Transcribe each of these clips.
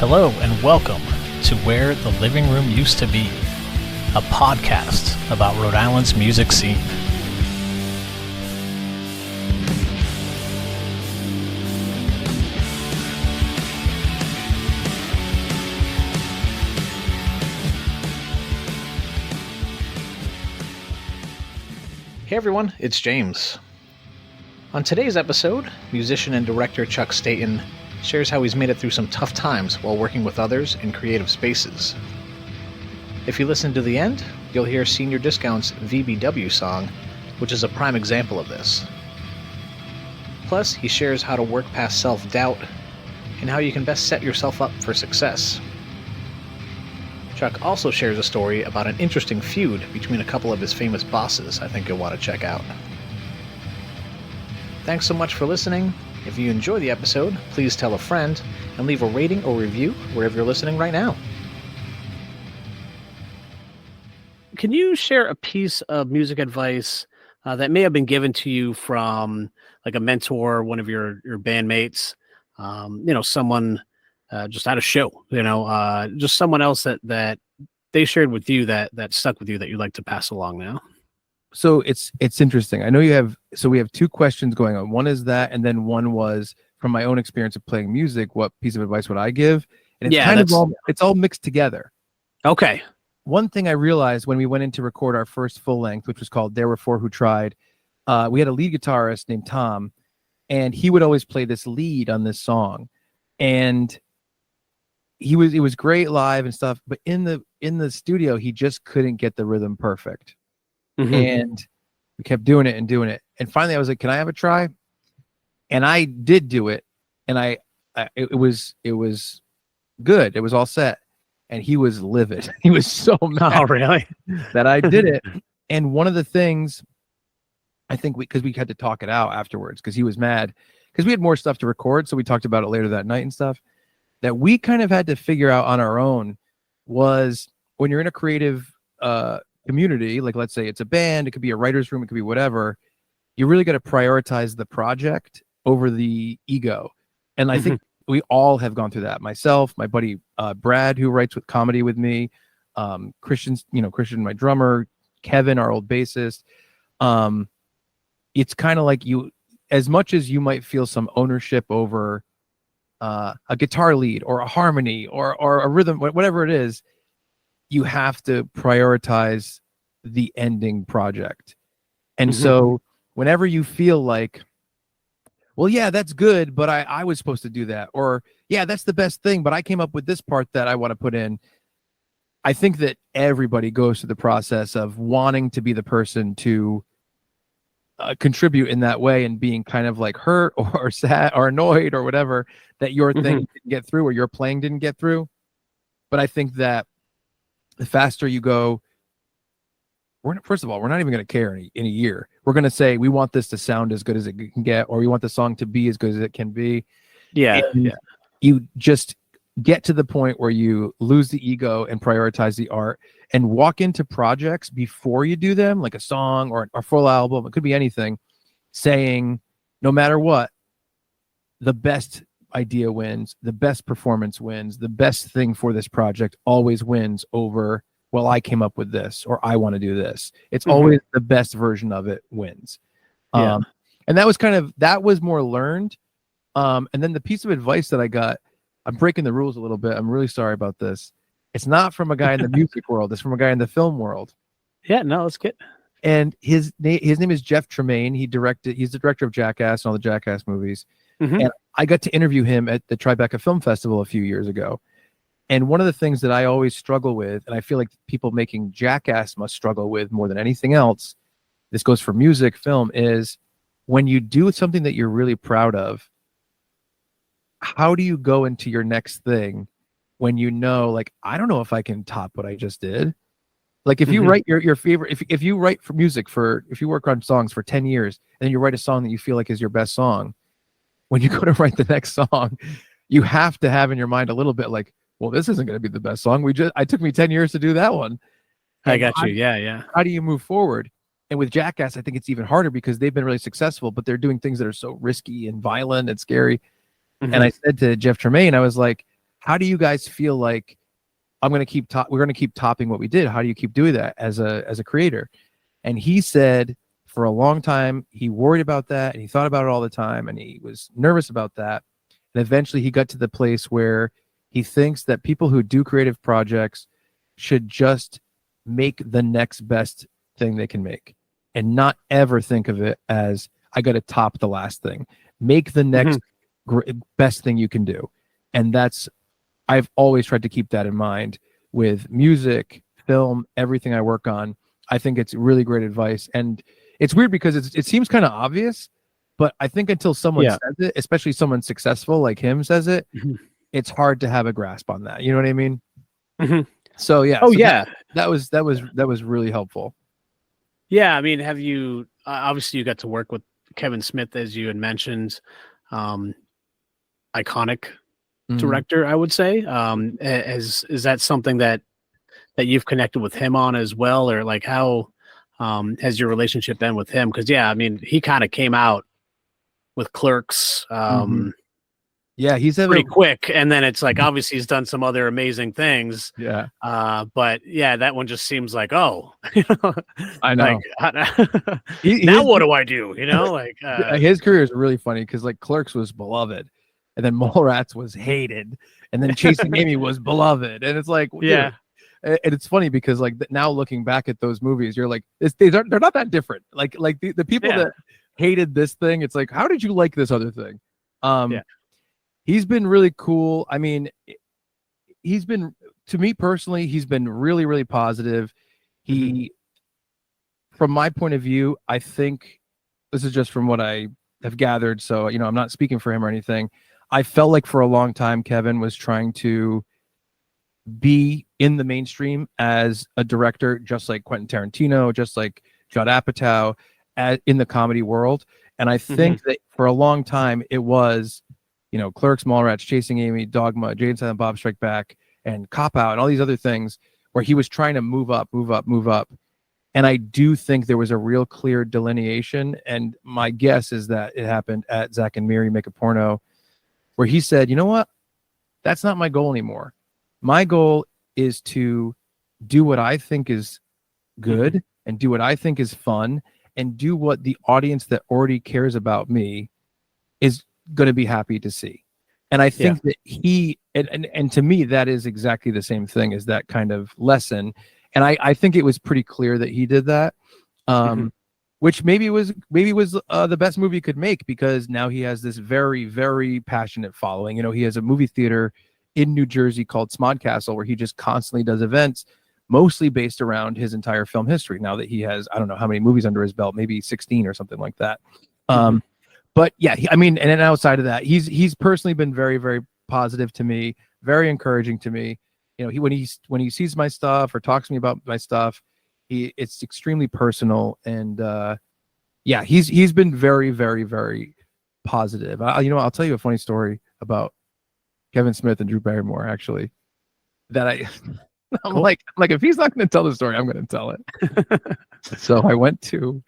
Hello and welcome to Where the Living Room Used to Be, a podcast about Rhode Island's music scene. Hey everyone, it's James. On today's episode, musician and director Chuck Staton shares how he's made it through some tough times while working with others in creative spaces. If you listen to the end, you'll hear Senior Discount's VBW song, which is a prime example of this. Plus, he shares how to work past self-doubt and how you can best set yourself up for success. Chuck also shares a story about an interesting feud between a couple of his famous bosses I think you'll want to check out. Thanks so much for listening. If you enjoy the episode, please tell a friend and leave a rating or review wherever you're listening right now. Can you share a piece of music advice that may have been given to you from like a mentor, one of your bandmates, someone just at a show, just someone else that they shared with you that stuck with you that you'd like to pass along now? So it's interesting. I know we have two questions going on. One is that, and then one was from my own experience of playing music, what piece of advice would I give? And it's all mixed together. Okay. One thing I realized when we went in to record our first full length, which was called There Were Four Who Tried, we had a lead guitarist named Tom, and he would always play this lead on this song. And it was great live and stuff, but in the studio, he just couldn't get the rhythm perfect. Mm-hmm. And we kept doing it. And finally I was like, can I have a try? And I did do it. And it was good. It was all set. And he was livid. He was so mad. Oh, really? That I did it. And one of the things, I think because we had to talk it out afterwards, because he was mad, because we had more stuff to record. So we talked about it later that night and stuff that we kind of had to figure out on our own was when you're in a creative, community, like let's say it's a band, it could be a writer's room, it could be whatever, you really got to prioritize the project over the ego. And I think we all have gone through that. Myself, my buddy Brad, who writes with comedy with me, Christian, my drummer, Kevin, our old bassist. It's kind of like you, as much as you might feel some ownership over a guitar lead or a harmony or a rhythm, whatever it is, you have to prioritize the ending project. And so whenever you feel like, well, yeah, that's good, but I was supposed to do that. Or, yeah, that's the best thing, but I came up with this part that I want to put in. I think that everybody goes through the process of wanting to be the person to contribute in that way and being kind of like hurt or sad or annoyed or whatever that your thing didn't get through or your playing didn't get through. But I think that the faster you go, first of all, we're not even going to care in a year. We're going to say we want this to sound as good as it can get, or we want the song to be as good as it can be. Yeah. You just get to the point where you lose the ego and prioritize the art and walk into projects before you do them, like a song or a full album. It could be anything, saying no matter what, the best idea wins, the best performance wins, the best thing for this project always wins over, well, I came up with this or I want to do this. It's always the best version of it wins. And that was more learned. And then the piece of advice that I got, I'm breaking the rules a little bit, I'm really sorry about this. It's not from a guy in the music world, it's from a guy in the film world. Yeah, no, it's good. And his name is Jeff Tremaine. He's the director of Jackass and all the Jackass movies. And I got to interview him at the Tribeca Film Festival a few years ago. And one of the things that I always struggle with, and I feel like people making Jackass must struggle with more than anything else, this goes for music, film, is when you do something that you're really proud of, how do you go into your next thing when you know, like, I don't know if I can top what I just did? Like if you write your favorite, if you write for music if you work on songs for 10 years and then you write a song that you feel like is your best song, when you go to write the next song, you have to have in your mind a little bit like, well, this isn't going to be the best song. It took me 10 years to do that one. I got you. Yeah. How do you move forward? And with Jackass, I think it's even harder because they've been really successful, but they're doing things that are so risky and violent and scary. And I said to Jeff Tremaine, I was like, how do you guys feel like we're going to keep topping what we did? How do you keep doing that as a creator? And he said for a long time, he worried about that and he thought about it all the time and he was nervous about that. And eventually he got to the place where he thinks that people who do creative projects should just make the next best thing they can make and not ever think of it as I got to top the last thing. Make the next best thing you can do. And I've always tried to keep that in mind with music, film, everything I work on. I think it's really great advice. And it's weird because it seems kind of obvious, but I think until someone says it, especially someone successful like him says it, it's hard to have a grasp on that. You know what I mean? So yeah. Oh, yeah. That was really helpful. Yeah. I mean, have you, obviously you got to work with Kevin Smith, as you had mentioned, iconic director, I would say. Is that something that you've connected with him on as well, or like how has your relationship been with him? Because I mean, he kind of came out with Clerks he's pretty quick, and then it's like obviously he's done some other amazing things, but that one just seems like, oh, I know. Like, now what do I do, like his career is really funny because like Clerks was beloved and then Mallrats was hated and then Chasing Amy was beloved, and it's like dude. And it's funny because like now looking back at those movies, you're like, they're not that different. Like the people that hated this thing, it's like, how did you like this other thing? He's been really cool. I mean, to me personally, he's been really, really positive. From my point of view, I think this is just from what I have gathered. So, I'm not speaking for him or anything. I felt like for a long time, Kevin was trying to be in the mainstream as a director, just like Quentin Tarantino, just like Judd Apatow, in the comedy world. And I think that for a long time, it was, Clerks, Mallrats, Chasing Amy, Dogma, Jay and Silent Bob Strike Back, and Cop Out, and all these other things where he was trying to move up. And I do think there was a real clear delineation. And my guess is that it happened at Zack and Miri Make a Porno, where he said, you know what? That's not my goal anymore. My goal is to do what I think is good and do what I think is fun and do what the audience that already cares about me is going to be happy to see. And I think that and to me, that is exactly the same thing as that kind of lesson. And I think it was pretty clear that he did that, which maybe was the best movie he could make, because now he has this very, very passionate following. He has a movie theater in New Jersey called Smodcastle, where he just constantly does events, mostly based around his entire film history. Now that he has, I don't know how many movies under his belt, maybe 16 or something like that. But yeah, and then outside of that, he's personally been very, very positive to me, very encouraging to me. When he sees my stuff or talks to me about my stuff, it's extremely personal, and he's been very, very, very positive. I'll tell you a funny story about Kevin Smith and Drew Barrymore, actually, that I'm like, if he's not going to tell the story, I'm going to tell it. So I went to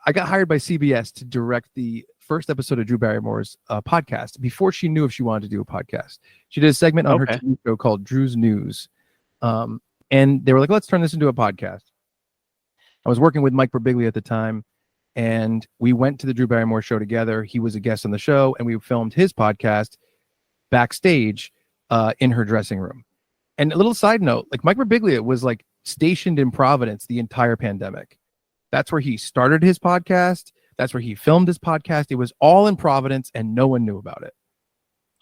I got hired by CBS to direct the first episode of Drew Barrymore's podcast before she knew if she wanted to do a podcast. She did a segment on her TV show called Drew's News. And they were like, let's turn this into a podcast. I was working with Mike Birbiglia at the time, and we went to the Drew Barrymore show together. He was a guest on the show, and we filmed his podcast backstage in her dressing room. And a little side note, like Mike Birbiglia was like stationed in Providence the entire pandemic. That's where he started his podcast. That's where he filmed his podcast. It was all in Providence, and no one knew about it.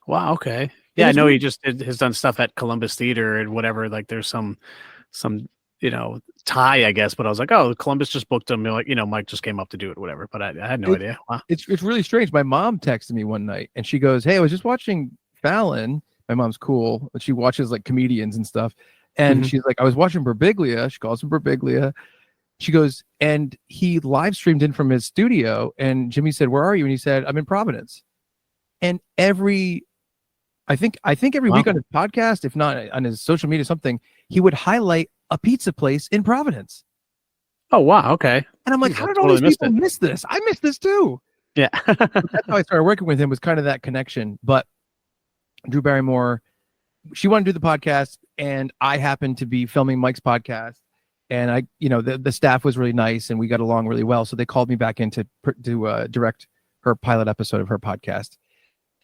Wow. Okay. Yeah, I know he just has done stuff at Columbus Theater and whatever. Like there's some tie, I guess. But I was like, oh, Columbus just booked him. Like, Mike just came up to do it, whatever. But I had no idea. Wow. It's really strange. My mom texted me one night, and she goes, "Hey, I was just watching Fallon." My mom's cool, but she watches like comedians and stuff. And she's like, "I was watching Birbiglia." She calls him Birbiglia. She goes, and he live streamed in from his studio, and Jimmy said, "Where are you?" And he said, "I'm in Providence." And I think every week on his podcast, if not on his social media, something, he would highlight a pizza place in Providence. Oh, wow. Okay. And I'm like, how did all these people miss this? I missed this too. Yeah. That's how I started working with him, was kind of that connection. But Drew Barrymore, she wanted to do the podcast, and I happened to be filming Mike's podcast, and I, the staff was really nice, and we got along really well. So they called me back in to direct her pilot episode of her podcast.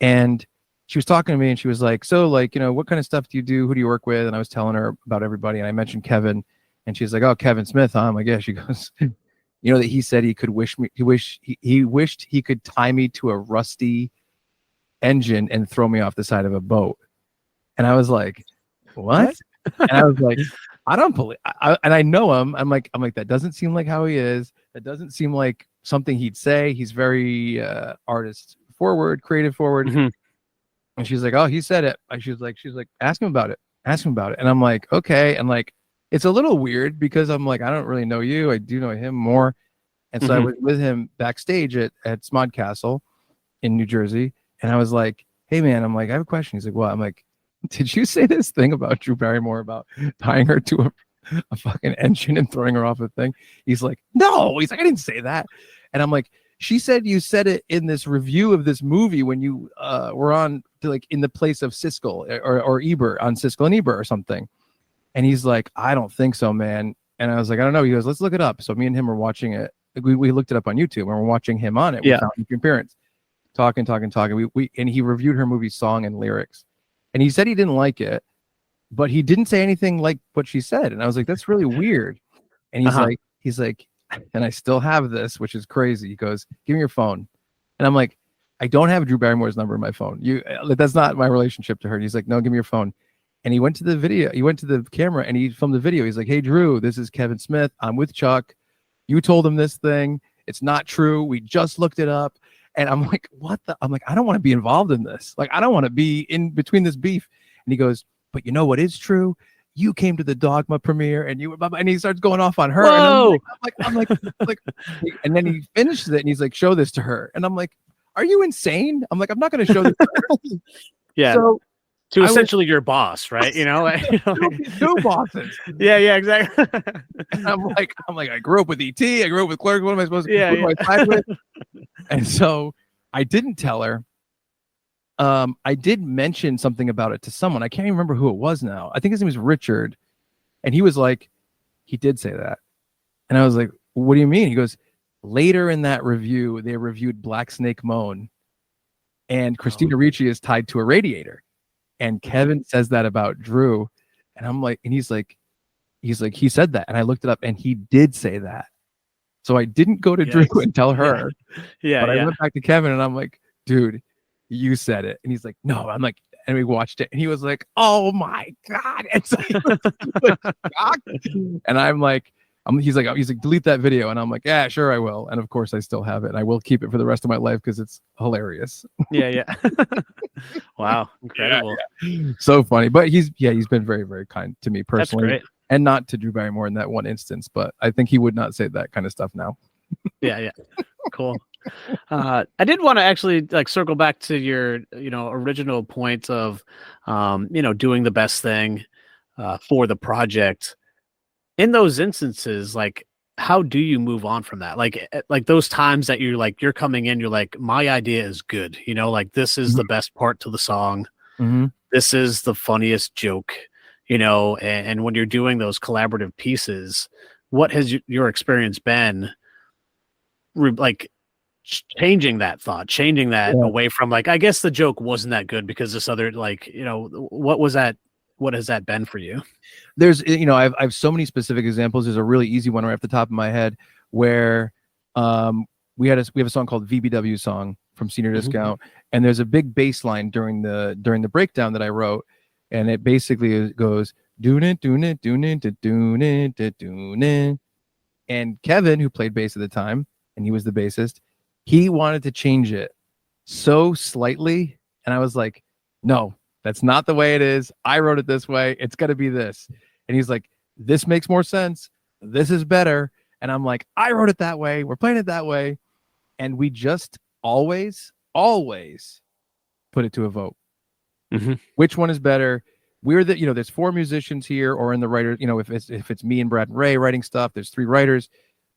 And she was talking to me, and she was like, so like, what kind of stuff do you do? Who do you work with? And I was telling her about everybody, and I mentioned Kevin, and she's like, oh, Kevin Smith, huh? I'm like, yeah. She goes, that he said he wished he could tie me to a rusty engine and throw me off the side of a boat. And I was like, what? And I was like, I don't believe, and I know him. I'm like, that doesn't seem like how he is. That doesn't seem like something he'd say. He's very artist forward, creative forward. Mm-hmm. And she's like, oh, he said it. She's like, ask him about it. And I'm like, okay. And like, it's a little weird because I'm like, I don't really know you. I do know him more. And so I was with him backstage at Smod Castle in New Jersey. And I was like, hey man, I'm like, I have a question. He's like, what? I'm like, did you say this thing about Drew Barrymore about tying her to a fucking engine and throwing her off a thing? He's like, no. He's like, I didn't say that. And I'm like, she said you said it in this review of this movie when you were on to like in the place of Siskel or Ebert on Siskel and Ebert or something. And he's like, I don't think so, man. And I was like, I don't know. He goes, let's look it up. So me and him were watching it. We looked it up on YouTube and we're watching him on it. We found his appearance. Talking. We and he reviewed her movie song and lyrics. And he said he didn't like it, but he didn't say anything like what she said. And I was like, that's really weird. And he's like, and I still have this, which is crazy. He goes, give me your phone. And I'm like, I don't have Drew Barrymore's number in my phone. That's not my relationship to her. And he's like, no, give me your phone. And he went to the video. He went to the camera and he filmed the video. He's like, hey, Drew, this is Kevin Smith. I'm with Chuck. You told him this thing. It's not true. We just looked it up. And I'm like, what the? I'm like, I don't want to be involved in this. Like, I don't want to be in between this beef. And he goes, but you know what is true? You came to the Dogma premiere and you were, and he starts going off on her. Whoa! And I'm like, and then he finishes it and he's like, show this to her. And I'm like, are you insane? I'm like, I'm not going to show this to her. Yeah. So to essentially your boss, right? Two bosses. Yeah, exactly. And I'm like, I grew up with E.T. I grew up with Clark. What am I supposed to do? I side with? And so I didn't tell her. I did mention something about it to someone. I can't even remember who it was now. I think his name was Richard. And he was like, he did say that. And I was like, what do you mean? He goes, later in that review, they reviewed Black Snake Moan. And Christina Ricci is tied to a radiator. And Kevin says that about Drew. And I'm like, and he's like, he said that. And I looked it up and he did say that. So I didn't go to Drew and tell her. But I went back to Kevin and I'm like, dude, you said it. And he's like, no. I'm like, and we watched it and he was like, oh my God. And so he was shocked. And I'm like, he's like, delete that video. And I'm like, yeah, sure I will. And of course I still have it. And I will keep it for the rest of my life because it's hilarious. Yeah. Wow. Incredible. Yeah. So funny. But he's been very, very kind to me personally. That's great. And not to Drew Barrymore in that one instance, but I think he would not say that kind of stuff now. Yeah. Cool. I did want to actually like circle back to your, original point of, doing the best thing for the project. In those instances, like, how do you move on from that? Like those times that you're coming in, you're like, my idea is good. Like this is the best part to the song. Mm-hmm. This is the funniest joke, and when you're doing those collaborative pieces, what has your experience been like changing that thought, changing that away from like, I guess the joke wasn't that good because this other, like, what was that? What has that been for you? There's, I've so many specific examples. There's a really easy one right off the top of my head where we have a song called VBW Song from Senior Discount, and there's a big bass line during the breakdown that I wrote, and it basically goes doon it doon it doon it doon it doon it. And Kevin, who played bass at the time, and he was the bassist, he wanted to change it so slightly, and I was like, no. That's not the way it is. I wrote it this way. It's got to be this. And he's like, this makes more sense. This is better. And I'm like, I wrote it that way. We're playing it that way. And we just always put it to a vote. Mm-hmm. Which one is better? We're there's 4 musicians here, or in the writer, if it's me and Brad and Ray writing stuff, there's 3 writers.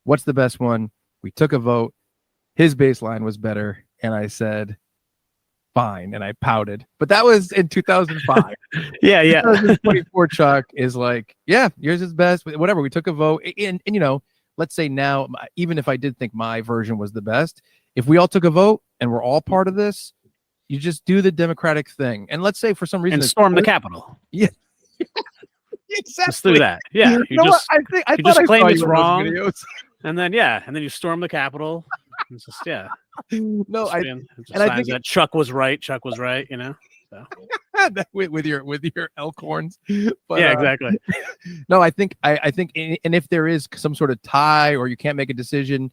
What's the best one? We took a vote. His bass line was better. And I said, fine, and I pouted. But that was in 2005. Yeah. 2024 Chuck is like, yeah, yours is best. Whatever. We took a vote, and let's say now, even if I did think my version was the best, if we all took a vote and we're all part of this, you just do the democratic thing. And let's say for some reason, and storm the Capitol. Yeah. Exactly. Just do that. Yeah. You just claim it's wrong. And then you storm the Capitol. It's just, yeah. No, I think that Chuck was right. So. with your elk horns. But, yeah, exactly. No, I think, and if there is some sort of tie or you can't make a decision,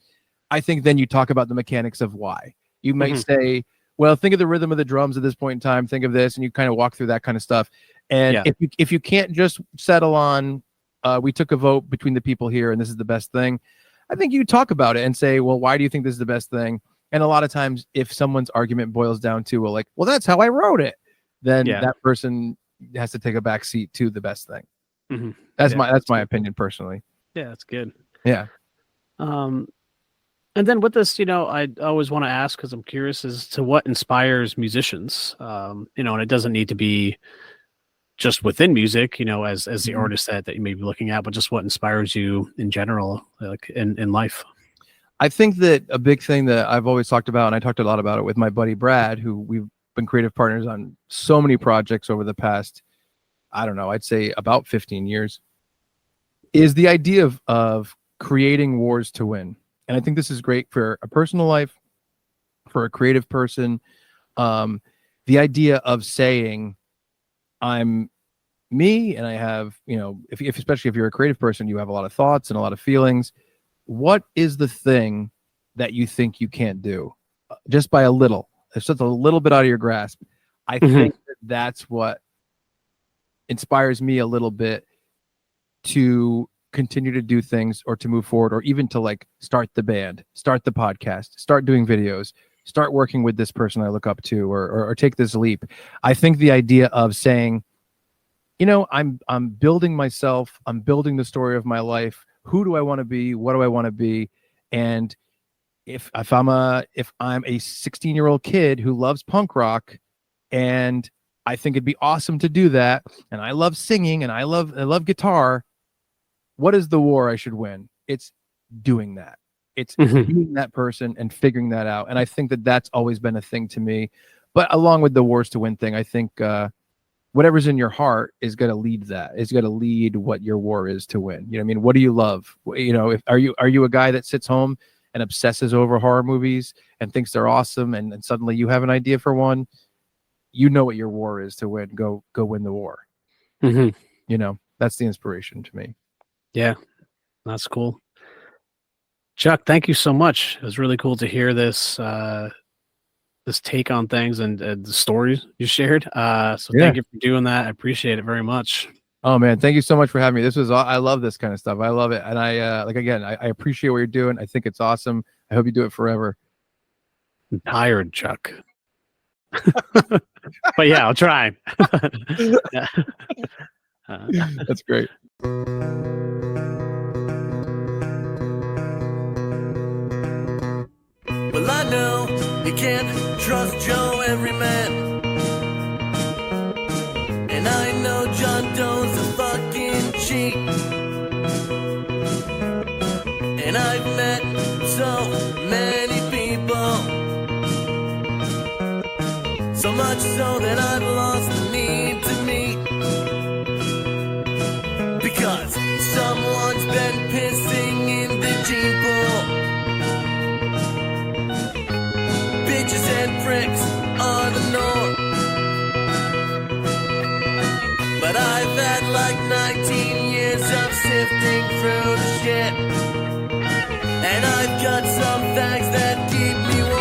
I think then you talk about the mechanics of why. You might say, well, think of the rhythm of the drums at this point in time. Think of this, and you kind of walk through that kind of stuff. And if you can't just settle on, we took a vote between the people here, and this is the best thing. I think you talk about it and say, well, why do you think this is the best thing? And a lot of times, if someone's argument boils down to, well, that's how I wrote it, then that person has to take a back seat to the best thing. Mm-hmm. That's my opinion personally. Yeah, that's good. Yeah. And then with this, I always want to ask, because I'm curious as to what inspires musicians. And it doesn't need to be just within music, as the artist that you may be looking at, but just what inspires you in general, like in life. I think that a big thing that I've always talked about, and I talked a lot about it with my buddy Brad, who we've been creative partners on so many projects over the past, I don't know, I'd say about 15 years, is the idea of creating wars to win. And I think this is great for a personal life, for a creative person. The idea of saying, I'm me, and I have, especially if you're a creative person, you have a lot of thoughts and a lot of feelings. What is the thing that you think you can't do? Just by a little. It's just a little bit out of your grasp. I think that's what inspires me a little bit to continue to do things, or to move forward, or even to start the band, start the podcast, start doing videos, start working with this person I look up to, or take this leap. I think the idea of saying, I'm building myself, I'm building the story of my life. Who do I want to be? What do I want to be? And if I'm a 16-year-old kid who loves punk rock, and I think it'd be awesome to do that, and I love singing, and I love guitar, what is the war I should win? It's doing that. It's being that person and figuring that out. And I think that that's always been a thing to me. But along with the wars to win thing, I think whatever's in your heart is going to lead that. It's going to lead what your war is to win. You know what I mean? What do you love? Are you a guy that sits home and obsesses over horror movies and thinks they're awesome, and suddenly you have an idea for one? You know what your war is to win. Go win the war. That's the inspiration to me. Yeah, that's cool. Chuck, thank you so much. It was really cool to hear this this take on things and the stories you shared. Thank you for doing that. I appreciate it very much. Oh man, thank you so much for having me. I love this kind of stuff. I love it. And I appreciate what you're doing. I think it's awesome. I hope you do it forever. I'm tired, Chuck. But yeah, I'll try. That's great. Well, I know you can't trust Joe Everyman, and I know John Doe's a fucking cheat, and I've met so many people, so much so that I've lost the need to meet, because someone's been pissing in the gene pool. Bitches and pricks are the norm, but I've had like 19 years of sifting through the shit, and I've got some facts that keep me warm.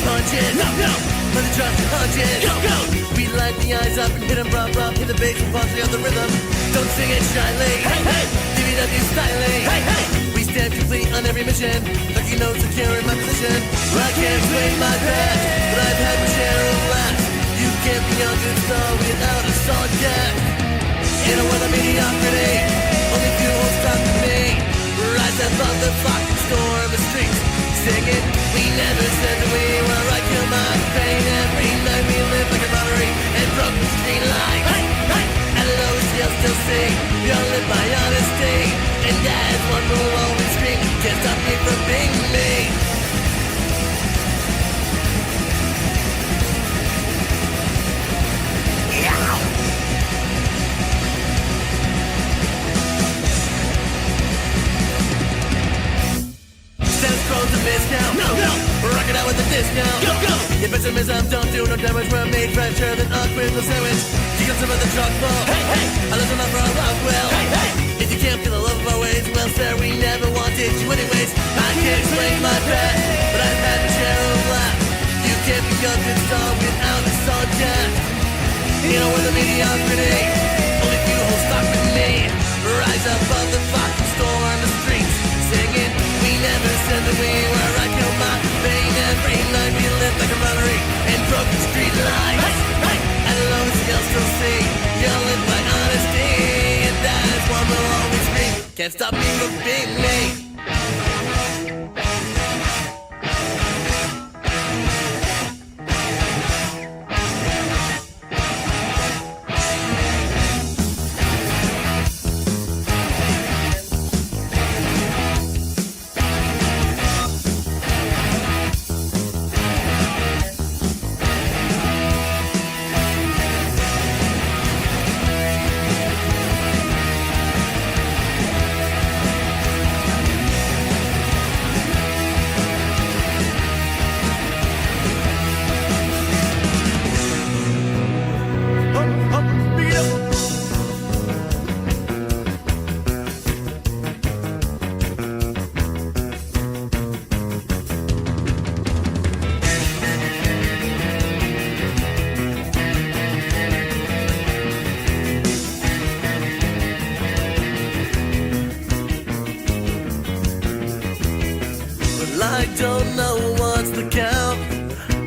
Punches. No, let the trust punches. Go. We light the eyes up and hit them rough. Hit the bass and pause on the rhythm. Don't sing it shyly. Hey. DVW styling. Hey. We stand complete on every mission, like you know secure in my position. I can't explain my past, but I've had my share of laughs. You can't be a good star without a solid cast. In a world of mediocrity, only few will stop me. Rise above the fucking storm, the streets singing. We never said that we were right. Kill my pain every night. We live like a robbery and broke the street lights. At lowest you'll still see, you'll live by honesty. And as one will always scream, can't stop me from being me. Discount. No. Rock it out with a discount. Go. If pessimism don't do no damage, we're made fresher than a crinkle sandwich. You got some of the truck ball. Hey. I listen up for a Rockwell. Hey. If you can't feel the love of our ways, well, sir, we never wanted you anyways. I can't explain my past, but I've had my share of laughs. You can't be a good star without a solid cast. You know we're the mediocrity, only few will stop with me. Rise above the fucking storm, the streets singing. We never said that we were right. Kill my pain every night. We live like a robbery and broken street lights. At lowest you'll still see, you'll live by honesty. And that is one will always scream, can't stop me from being me. I don't know what's the count.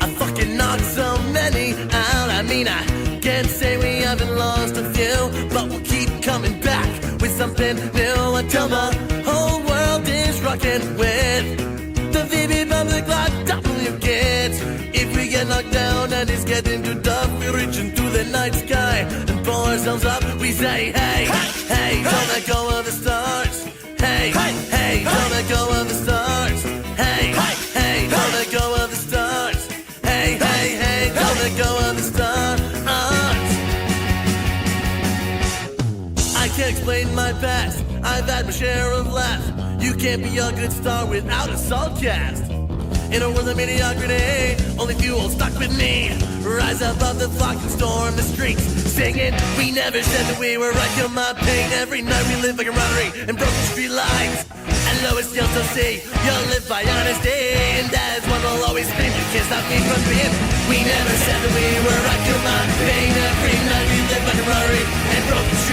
I fucking knocked so many out. I mean, I can't say we haven't lost a few, but we'll keep coming back with something new until the whole world is rocking with the VB public like W kids. If we get knocked down and it's getting too tough, we reach into the night sky and pull ourselves up. We say, hey, don't let go of the stars. Hey, don't let go of the stars. Hey, don't let go of the stars. Hey, don't let go of the stars. I can't explain my past. I've had my share of laughs. You can't be a good star without a salt cast. In a world of mediocrity, only few will stuck with me. Rise above the fucking storm, the streets singing. We never said that we were right. Kill my pain every night. We live like a robbery and broken street lights. And lowest you'll still see, you'll live by honesty. And that is what will always scream, you can't stop me from being. We never said that we were right. Kill my pain every night. We live like a robbery and broken street lights.